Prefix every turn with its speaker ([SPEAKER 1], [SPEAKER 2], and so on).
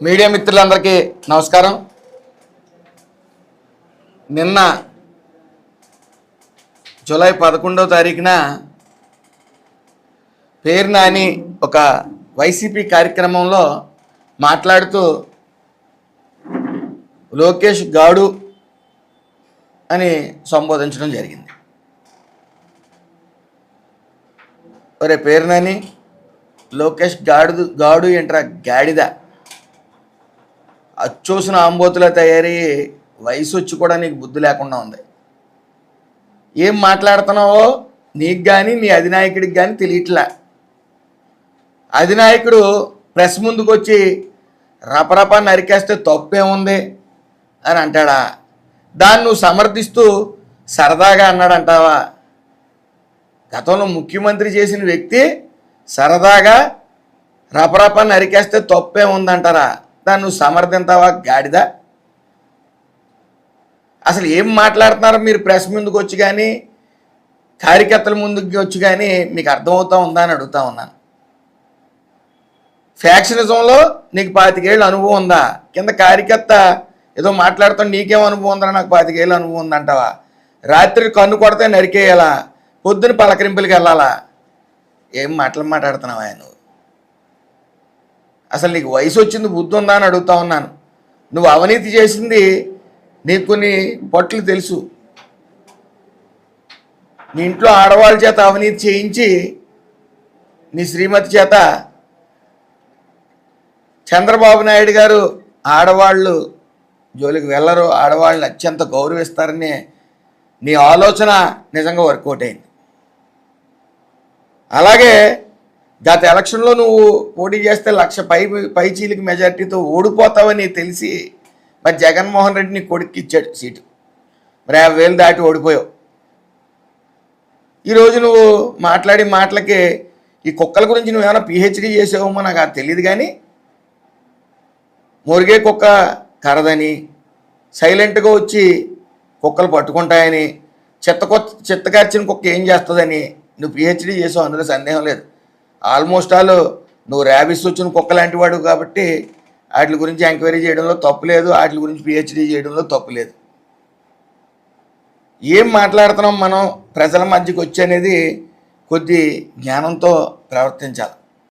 [SPEAKER 1] Media మిత్రులందరికీ నమస్కారం. నిన్న జూలై 11వ తారీఖున పేరు నాని ఒక వైసీపీ కార్యక్రమంలో మాట్లాడుతూ లోకేష్ గాడు అని సంబోధించడం జరిగింది. ఒరే పేరు నాని, లోకేష్ గాడు ఏంట్రా గాడిద, అచ్చోసిన ఆంబోతుల తయారయ్యి వయసు వచ్చి కూడా నీకు బుద్ధి లేకుండా ఉంది. ఏం మాట్లాడుతున్నావో నీకు కానీ నీ అధినాయకుడికి కానీ తెలియట్లే. అధినాయకుడు ప్రెస్ ముందుకు వచ్చి రపరపా నరికేస్తే తప్పేముంది అని అంటాడా? దాన్ని నువ్వు సమర్థిస్తూ సరదాగా అన్నాడంటావా? గతంలో ముఖ్యమంత్రి చేసిన వ్యక్తి సరదాగా రపరపా నరికేస్తే తప్పేముందంటారా? దాన్ని నువ్వు సమర్థింతావా గాడిద? అసలు ఏం మాట్లాడుతున్నారో మీరు ప్రెస్ ముందుకు వచ్చి కానీ కార్యకర్తల ముందుకు వచ్చి కానీ మీకు అర్థమవుతా ఉందా అని అడుగుతా ఉన్నాను. ఫ్యాక్షనిజంలో నీకు 25 ఏళ్ళ అనుభవం ఉందా? కింద కార్యకర్త ఏదో మాట్లాడుతాను నీకేం అనుభవం ఉందా? నాకు 25 ఏళ్ళ అనుభవం ఉందంటావా? రాత్రి కన్ను కొడితే నరికేయాలా, పొద్దున పలకరింపులకి వెళ్ళాలా? ఏం మాట్లాడుతున్నావా నువ్వు? అసలు నీకు వయసు వచ్చింది, బుద్ధి ఉందా అని అడుగుతా ఉన్నాను. నువ్వు అవినీతి చేసింది నీకు కొన్ని పొట్లు తెలుసు. నీ ఇంట్లో ఆడవాళ్ళ చేత అవినీతి చేయించి నీ శ్రీమతి చేత చంద్రబాబు నాయుడు గారు ఆడవాళ్ళు జోలికి వెళ్ళరు, ఆడవాళ్ళని అత్యంత గౌరవిస్తారని నీ ఆలోచన నిజంగా వర్కౌట్ అయింది. అలాగే గత ఎలక్షన్లో నువ్వు పోటీ చేస్తే 1,00,000 పైచీలకి మెజార్టీతో ఓడిపోతావని తెలిసి మరి జగన్మోహన్ రెడ్డి నీ కొడుక్కి ఇచ్చాడు సీటు. మరి 50,000 దాటి ఓడిపోయావు. ఈరోజు నువ్వు మాట్లాడి మాటలకి ఈ కుక్కల గురించి నువ్వేమైనా పిహెచ్డీ చేసావేమో నాకు అది తెలియదు, కానీ మురిగే కుక్క కరదని, సైలెంట్గా వచ్చి కుక్కలు పట్టుకుంటాయని, చిత్తకార్చిన కుక్క ఏం చేస్తుందని నువ్వు పిహెచ్డీ చేసావు, అందులో సందేహం లేదు. ఆల్మోస్ట్ ఆల్ నువ్వు ర్యాబిస్ వచ్చిన కుక్క లాంటి వాడు కాబట్టి వాటి గురించి ఎంక్వైరీ చేయడంలో తప్పు లేదు, వాటి గురించి పిహెచ్డీ చేయడంలో తప్పు లేదు. ఏం మాట్లాడుతున్నాం మనం ప్రజల మధ్యకి వచ్చి అనేది కొద్ది జ్ఞానంతో ప్రవర్తించాలి.